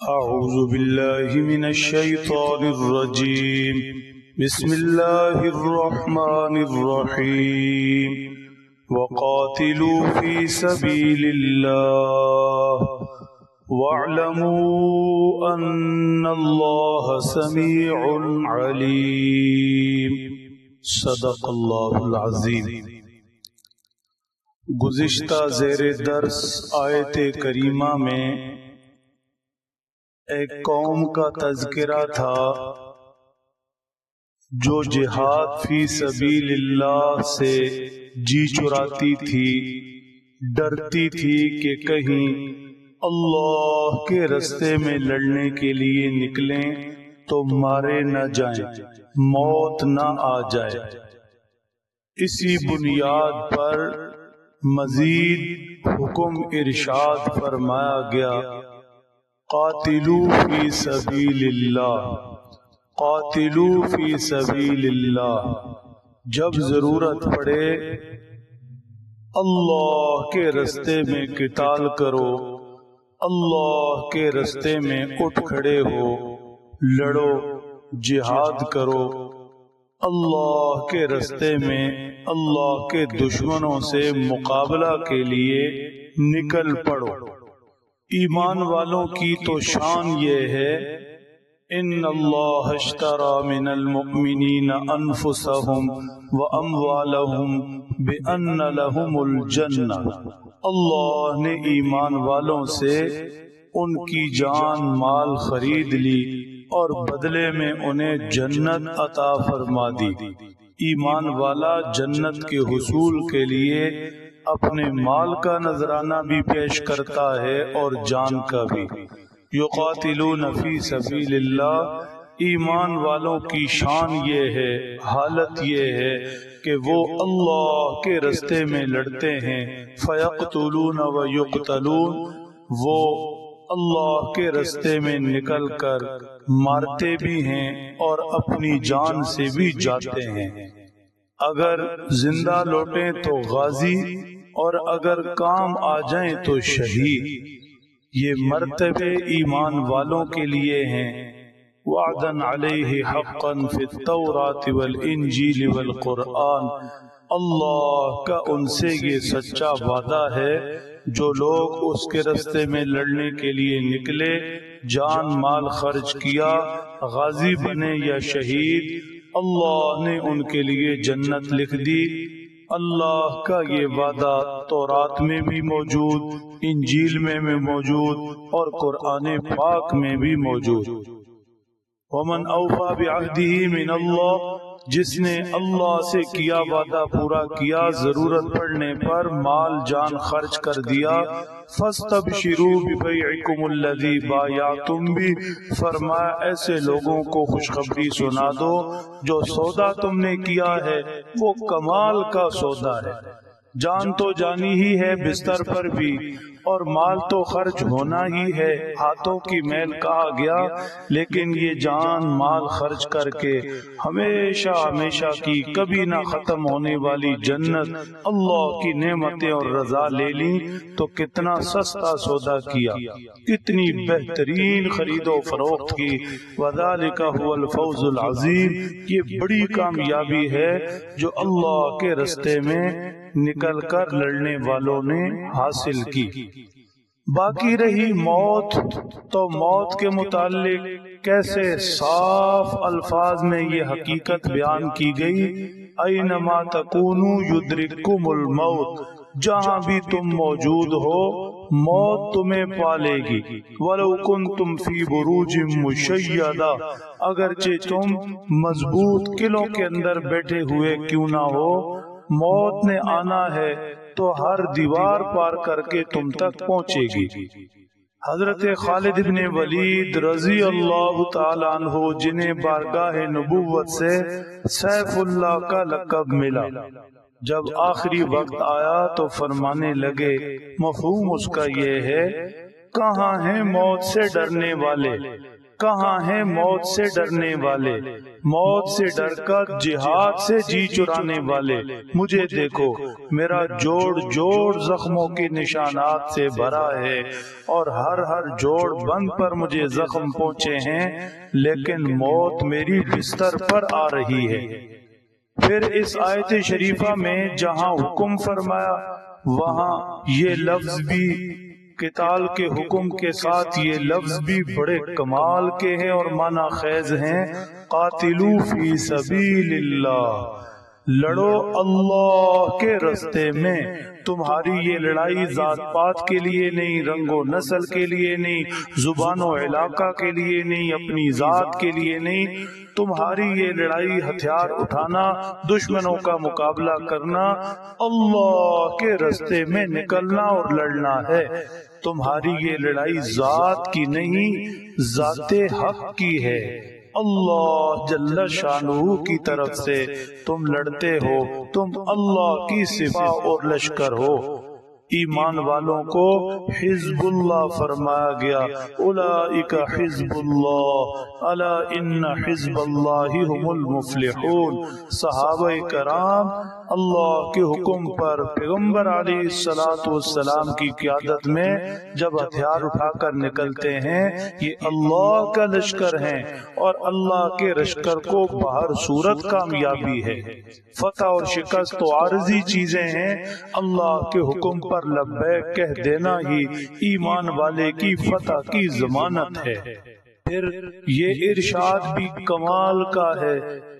أعوذ بالله من الشيطان الرجيم. بسم الله الرحمن الرحيم. وقاتلوا في سبيل الله واعلموا أن الله سميع عليم. صدق اللہ العظیم. گزشتہ زیر درس آیت کریمہ میں ایک قوم کا تذکرہ تھا جو جہاد فی سبیل اللہ سے جی چراتی تھی، ڈرتی تھی کہ کہیں اللہ کے راستے میں لڑنے کے لیے نکلیں تو مارے نہ جائیں، موت نہ آ جائے. اسی بنیاد پر مزید حکم ارشاد فرمایا گیا، قاتلوا فی سبیل اللہ، قاتلوا فی سبیل اللہ. جب ضرورت پڑے اللہ کے راستے میں قتال کرو، اللہ کے راستے میں اٹھ کھڑے ہو، لڑو، جہاد کرو، اللہ کے راستے میں اللہ کے دشمنوں سے مقابلہ کے لیے نکل پڑو. ایمان والوں کی تو شان یہ ہے، ان اللہ اشتری من المؤمنین انفسهم واموالهم بان لهم الجنہ. اللہ نے ایمان والوں سے ان کی جان مال خرید لی اور بدلے میں انہیں جنت عطا فرما دی. ایمان والا جنت کے حصول کے لیے اپنے مال کا نذرانہ بھی پیش کرتا ہے اور جان کا بھی. یقاتلون فی سبیل اللہ. ایمان والوں کی شان یہ ہے، حالت یہ ہے کہ وہ اللہ کے راستے میں لڑتے ہیں. فیقتلون ویقتلون. وہ اللہ کے راستے میں نکل کر مارتے بھی ہیں اور اپنی جان سے بھی جاتے ہیں. اگر زندہ لوٹیں تو غازی اور اگر کام آ جائیں تو شہید. یہ مرتبے ایمان والوں کے لیے ہیں. وعدا علیہ حقا فی التوراۃ والانجیل والقرآن. اللہ کا ان سے یہ سچا وعدہ ہے، جو لوگ اس کے راستے میں لڑنے کے لیے نکلے، جان مال خرچ کیا، غازی بنے یا شہید، اللہ نے ان کے لیے جنت لکھ دی. اللہ کا یہ وعدہ تورات میں بھی موجود، انجیل میں بھی موجود اور قرآن پاک میں بھی موجود. ومن اوفی بعہدہ من اللہ. جس نے اللہ سے کیا وعدہ پورا کیا، ضرورت پڑنے پر مال جان خرچ کر دیا. فاستبشروا ببیعکم الذی بایعتم بہ. فرمایا ایسے لوگوں کو خوشخبری سنا دو جو سودا تم نے کیا ہے وہ کمال کا سودا ہے. جان تو جانی ہی ہے بستر پر بھی، اور مال تو خرچ ہونا ہی ہے. ہاتھوں کی میل کہا گیا، لیکن یہ جان مال خرچ کر کے ہمیشہ ہمیشہ کی کبھی نہ ختم ہونے والی جنت، اللہ کی نعمتیں اور رضا لے لیں تو کتنا سستا سودا کیا، کتنی بہترین خرید و فروخت کی. وذالک هو الفوز العظیم. یہ بڑی کامیابی ہے جو اللہ کے راستے میں نکل کر لڑنے والوں نے حاصل کی. باقی رہی موت، تو موت کے متعلق کیسے صاف الفاظ میں یہ حقیقت بیان کی گئی، اینما تکونوا یدرککم الموت. جہاں بھی تم موجود ہو موت تمہیں پالے گی. ولو کنتم فی بروج مشیدہ. اگرچہ تم مضبوط قلعوں کے اندر بیٹھے ہوئے کیوں نہ ہو، موت نے آنا ہے تو ہر دیوار پار کر کے تم تک پہنچے گی. حضرت خالد بن ولید رضی اللہ تعالیٰ عنہ، جنہیں بارگاہ نبوت سے سیف اللہ کا لقب ملا، جب آخری وقت آیا تو فرمانے لگے، مفہوم اس کا یہ ہے، کہاں ہیں موت سے ڈرنے والے، کہاں ہیں موت سے ڈرنے والے، موت سے ڈر کر جہاد سے جی چرانے والے؟ مجھے دیکھو، میرا جوڑ جوڑ زخموں کے نشانات سے بھرا ہے، اور ہر جوڑ بند پر مجھے زخم پہنچے ہیں، لیکن موت میری بستر پر آ رہی ہے۔ پھر اس آیت شریفہ میں جہاں حکم فرمایا وہاں یہ لفظ بھی، قتال کے حکم کے ساتھ یہ لفظ بھی بڑے کمال کے ہیں اور معنی خیز ہیں۔ قاتلو فی سبیل اللہ، لڑو اللہ کے راستے میں۔ تمہاری یہ لڑائی ذات پات کے لیے نہیں، رنگ و نسل کے لیے نہیں، زبان و علاقہ کے لیے نہیں، اپنی ذات کے لیے نہیں، تمہاری یہ لڑائی ہتھیار اٹھانا، دشمنوں کا مقابلہ کرنا، اللہ کے راستے میں نکلنا اور لڑنا ہے۔ تمہاری یہ لڑائی ذات کی نہیں، ذات حق کی ہے۔ اللہ جل شانہ کی طرف سے تم لڑتے ہو، تم اللہ کی سپاہ اور لشکر ہو۔ ایمان والوں کو حزب اللہ فرمایا گیا، اولئک حزب اللہ الا ان حزب اللہ هم المفلحون۔ صحابہ کرام اللہ کے حکم پر پیغمبر علیہ السلام کی قیادت میں جب ہتھیار اٹھا کر نکلتے ہیں، یہ اللہ کا لشکر ہیں، اور اللہ کے لشکر کو بہر صورت کامیابی ہے۔ فتح اور شکست تو عارضی چیزیں ہیں، اللہ کے حکم پر لبیک کہہ دینا ہی ایمان والے کی فتح کی ضمانت ہے۔ پھر یہ ارشاد بھی کمال کا ہے،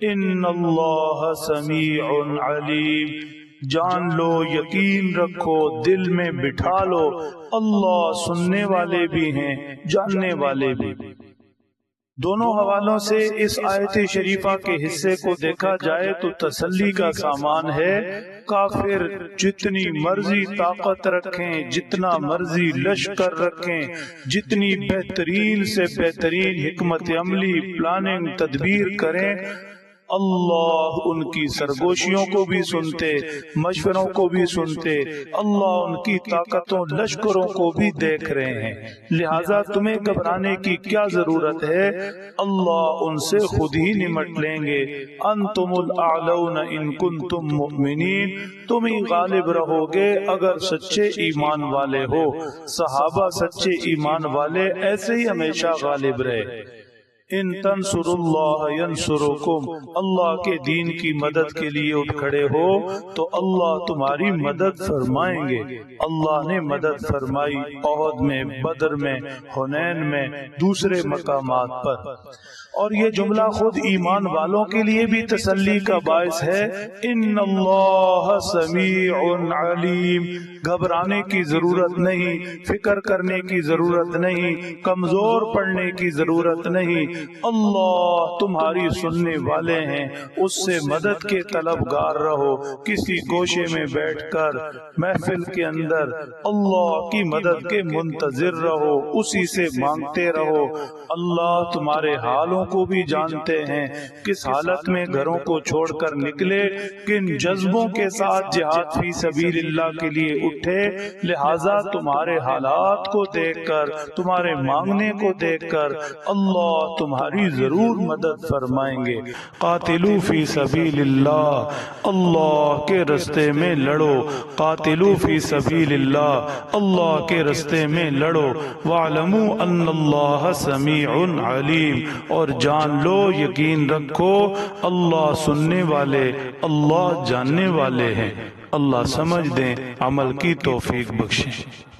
ان اللہ سمیع علیم، جان لو، یقین رکھو، دل میں بٹھا لو، اللہ سننے والے بھی ہیں، جاننے والے بھی۔ دونوں حوالوں سے اس آیت شریفہ کے حصے کو دیکھا جائے تو تسلی کا سامان ہے۔ کافر جتنی مرضی طاقت رکھیں، جتنا مرضی لشکر رکھیں، جتنی بہترین سے بہترین حکمت عملی پلاننگ تدبیر کریں، اللہ ان کی سرگوشیوں کو بھی سنتے، مشوروں کو بھی سنتے، اللہ ان کی طاقتوں لشکروں کو بھی دیکھ رہے ہیں۔ لہٰذا تمہیں گھبرانے کی کیا ضرورت ہے؟ اللہ ان سے خود ہی نمٹ لیں گے۔ انتم الاعلون ان کنتم مؤمنین، تم ہی غالب رہو گے اگر سچے ایمان والے ہو۔ صحابہ سچے ایمان والے ایسے ہی ہمیشہ غالب رہے۔ ان تنصر اللہ ینصرکم، اللہ کے دین کی مدد کے لیے اٹھ کھڑے ہو تو اللہ تمہاری مدد فرمائیں گے۔ اللہ نے مدد فرمائی احد میں، بدر میں، حنین میں، دوسرے مقامات پر۔ اور یہ جملہ خود ایمان والوں کے لیے بھی تسلی کا باعث ہے، ان اللہ سمیع علیم۔ گھبرانے کی ضرورت نہیں، فکر کرنے کی ضرورت نہیں، کمزور پڑنے کی ضرورت نہیں، اللہ تمہاری سننے والے ہیں۔ اس سے مدد کے طلبگار رہو، کسی گوشے میں بیٹھ کر محفل کے اندر اللہ کی مدد کے منتظر رہو، اسی سے مانگتے رہو۔ اللہ تمہارے حالوں کو بھی جانتے ہیں، کس حالت میں گھروں کو چھوڑ کر نکلے، کن جذبوں کے ساتھ جہاد فی سبیل اللہ کے لیے اٹھے۔ لہٰذا تمہارے حالات کو دیکھ کر، تمہارے مانگنے کو دیکھ کر اللہ تمہاری ضرور مدد فرمائیں گے۔ قاتلو فی سبیل اللہ، اللہ کے راستے میں لڑو، قاتلو فی سبیل اللہ، اللہ کے راستے میں لڑو۔ وَاعْلَمُوا أَنَّ اللَّهَ سَمِيعٌ عَلِيمٌ، اور جان لو، یقین رکھو، اللہ سننے والے، اللہ جاننے والے ہیں۔ اللہ سمجھ دیں، عمل کی توفیق بخشیں۔